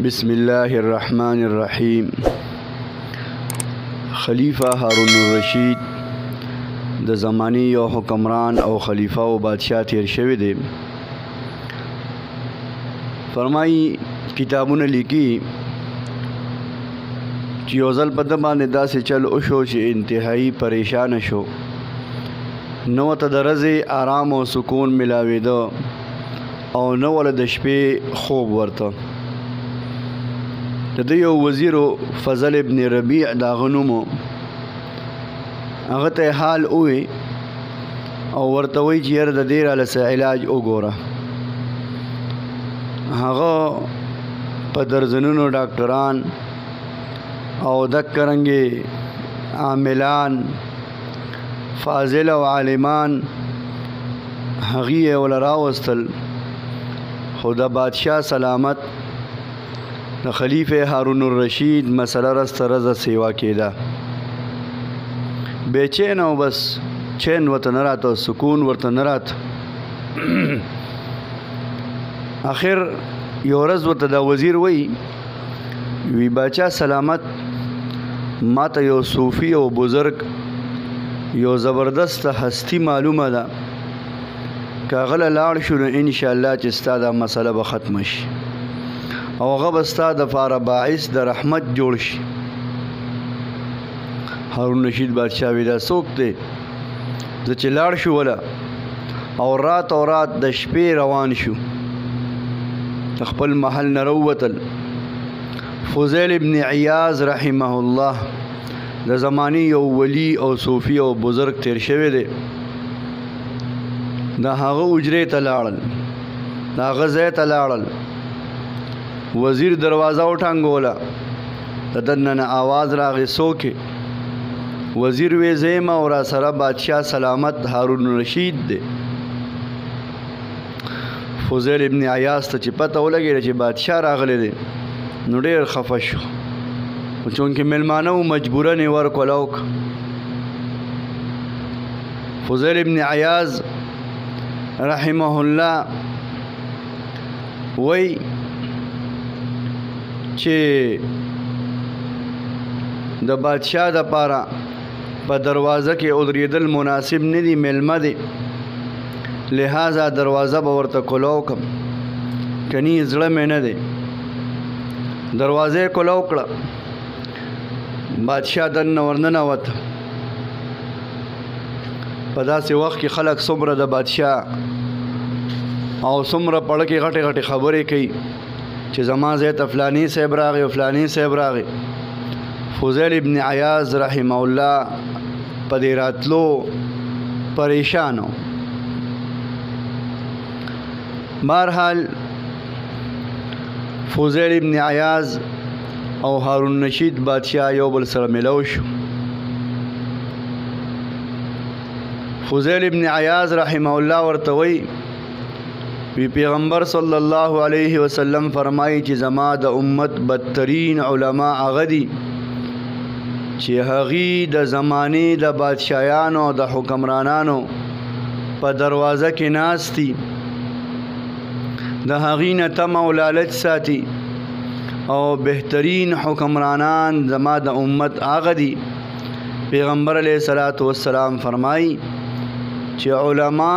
بسم الله الرحمن الرحیم. خلیفہ هارون الرشید د زمانی یو حکمران او خلیفہ او بادشاہ تیر شوی دی. فرمایي کتابونه لیکي چې یو ځل په ده باندې داسې چل وشو چې انتهایی پریشان شو، نو ورته د ورځې آرام او سکون ملاوېده او نه وله د شپې خوب ورته. د ده یو وزیرو فضل ابن ربیع د هغه نوم و، هغه ته یې حال ووی او ورته وایي چې یاره د دې راله څه علاج وګوره. هغه په درځنونو ډاکټران او دکه رنګې عاملان فاضل او عالمان هغې یې وله راوستل، خو د بادشاه سلامت د خلیفه هارون الرشید مسله رسته رزه سیوا کېده. بېچین او بس چین ورته نه راته، سکون ورته نه راته. آخر یو ورځ ورته دا وزیر وی باچا سلامت، ما ته یو صوفي او بزرگ یو زبردست هستی معلومه ده، که هغه له لاړ شو نو انشاءالله چې ستا دا مسله به ختمه شي او هغه به ستا دپاره باعث د رحمت جوړ شي. هارون رشید بادشاه وی دا څوک دی؟ زه چې لاړ شو وله او رات د شپې روان شو، د خپل محل نه راووتل. فضیل ابن عیاض رحمه الله د زمانی یو ولی او صوفي او بزرگ تیر شوی دی، د هغه حجرې ته لاړل، د هغه ځای ته لاړل. وزیر دروازه وټنګوله، د دننه آواز راغی څوک یې؟ وزیر وی زه یم او را سره بادشاه سلامت هارون رشید دی. فضیل ابن عیاض ته چې پته ولګېده چې بادشاه راغلی دی نو ډېر خفه شو، چونکې میلمانه و مجبوره یې ورکوله وکړه. فضیل ابن عیاض رحمه الله وی چې د بادشاه دپاره په دروازه کې ودرېدل مناسب نه دي، میلمه دی، لہذا دروازه به ورته کولو کړم، کني زړه مې نه دی. دروازه یې کولو کړه، بادشاه دننه ورننوته. په داسې وخت کې خلک څومره د بادشاه او څومره پړکې غټې غټې خبرې کوي چې زما ځای ته فلاني صاحب راغی او فلاني صاحب راغی. فضیل ابن عیاض رحمه الله په دې راتلو پریشان و. بهرحال فضیل ابن عیاض او هارون رشید بادشاه یو بل سره ملو شو. فضیل ابن عیاض رحمه الله ورته وی پیغمبر صلی الله علیه وسلم فرمایي چې زما د امت بدترین علما هغه دي چې هغې د زمانې د بادشاهانو او د حکمرانانو په دروازه کې ناست دي، د هغې نه تمه او لالچ ساتي. او بهترین حکمرانان زما د امت هغه دي. پیغمبر علیه الصلاة والسلام فرمایي چې علما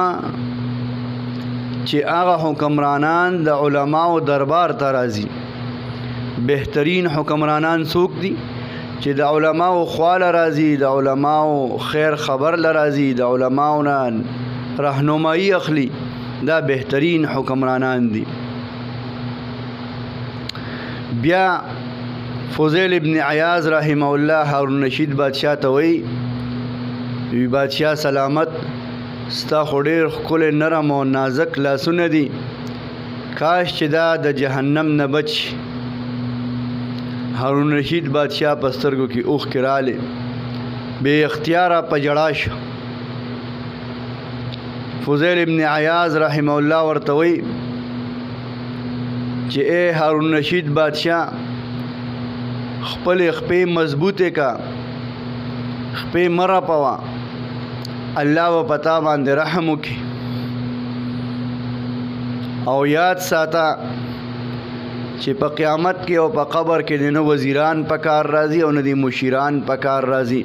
چې هغه حکمرانان د علماو دربار ته راځي. بهترین حکمرانان څوک دي؟ چې د علماو خواله راځي، د علماو خیر خبر له راځي، د علماو نه رهنمایي اخلي، دا بهترین حکمرانان دي. بیا فضیل ابن عیاض رحمه الله هارون رشید بادشاه ته وی بادشاه سلامت، ستا خو ډېر ښکلی نرم او نازک لاسونه دي، کاش چې دا د جهنم نه بچ شي. هارون رشید بادشاه په سترګو کې اوښکې رالې، بې اختیاره په ژړا شو. فضیل ابن عیاض رحمه الله ورته وی چې ای هارون رشید بادشاه، خپلې خپې مضبوطې کا، خپې مه رپوه، الله به په تا باندې رحم وکړي. او یاد ساته چې په قیامت کې او په قبر کې نه وزیران پکار راځي او نه دي مشیران پکار راځي،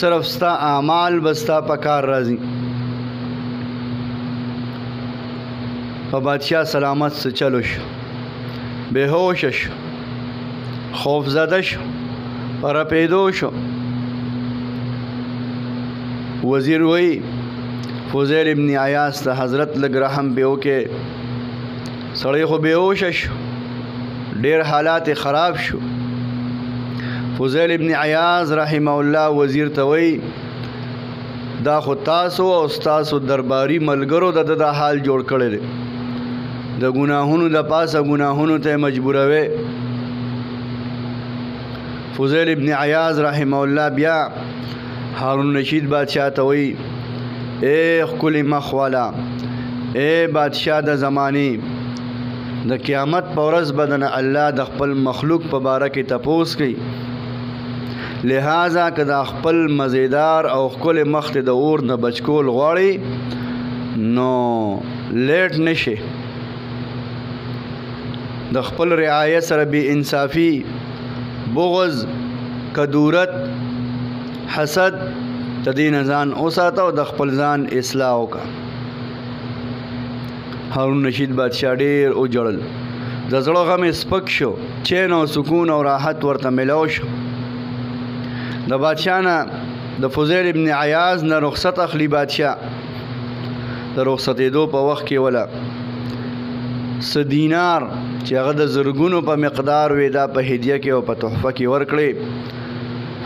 صرف ستا اعمال بستا پکار راځي. په بادشاہ سلامت سے چلو شو، بے ہوش شو، خوف زده شو، رپیدو شو. وزیر وی فضیل ابن عیاض ته حضرت لږ رحم به وکې، سړی خو بے ہوش شو، ډیر حالات خراب شو. فضیل ابن عیاض رحمه الله وزیر ته وی دا خو تاسو او تاسو درباري ملګرو د حال جوړ کړی دی، د ګناهونو د پاسه ګناهونو ته مجبوروي. فضیل ابن عیاض رحمه الله بیا هارون رشید بادشاہ ته وی اے ښکلي مخ والا، اے بادشاہ د زمانې، د قیامت په ورځ به د الله د خپل مخلوق په باره کې تپوس کوي، لہذا که د خپل مزیدار او ښکلي مخ ته د اور نه بچ کول غواړي نو لیټ نشي. د خپل رعایت سره بې انصافي، بغض، کدورت، حسد د دې نه ځان وساته او د خپل ځان اصلاح وکړه. هارون رشید بادشاہ ډېر وجړل، د زړه غم یې سپک شو، چین او سکون او راحت ورته میلاو شو. د بادشاہ نه د فضیل ابن عیاض نه رخصت اخلي بادشاہ. د رخصتېدو په وخت کې ولا څه دینار چې هغه د زرګونو په مقدار وي دا په هدیه کې او په تحفه کې ورکړي.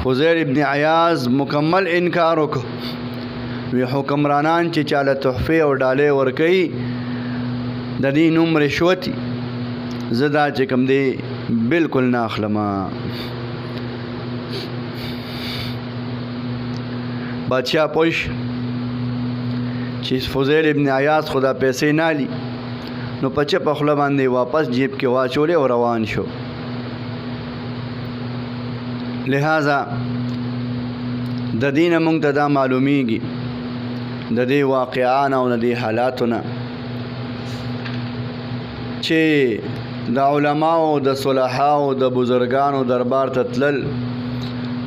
فضیل ابن عیاض مکمل انکار وکړ، وی حکمرانان چې چاله تحفې او ډالۍ ورکوي د دې نوم رشوتي، زه دا چې کوم دی بالکل نه اخلمه. بادشاہ پوه شو چې فضیل ابن عیاض خدا پیسې نالی، نو په چپه خوله باندې واپس جیب کې واچولې او روان شو. لہذا د دې نه موږ ته دا معلومیږي د دې واقعانو او د دې حالاتو نه چې د علماو، د صلحاو، د بزرګانو دربار ته تلل،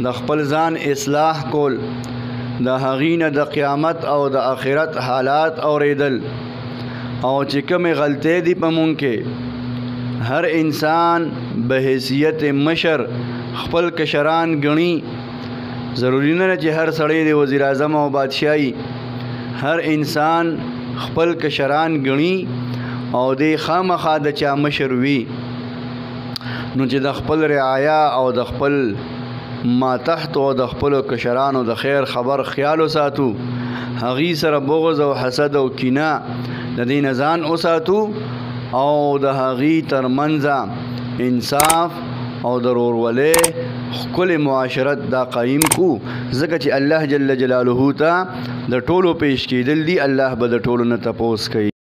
د خپل ځان اصلاح کول، د هغې نه د قیامت او د آخرت حالات اوریدل، او چې کومې غلطۍ دي په مونږ کې، هر انسان به حیثیت مشر خپل کشران ګڼي. ضروري نه چې هر سړی د وزیر اعظم او بادشاہي، هر انسان خپل کشران ګڼي او د خامخا د چا مشر وي. نو چې د خپل رعایا او د خپل ماتحت او د خپل کشرانو د خیر خبر خیال وساتو، هغې سره بغض او حسد او کینه د دې نه ځان وساتو او د هغې ترمنځ انصاف او د ورورولۍ ښکلې معاشرت دا قایم کو، ځکه چې الله جل جلاله ته د ټولو پیش کېدل دي، الله به د ټولو نه تپوس کوي.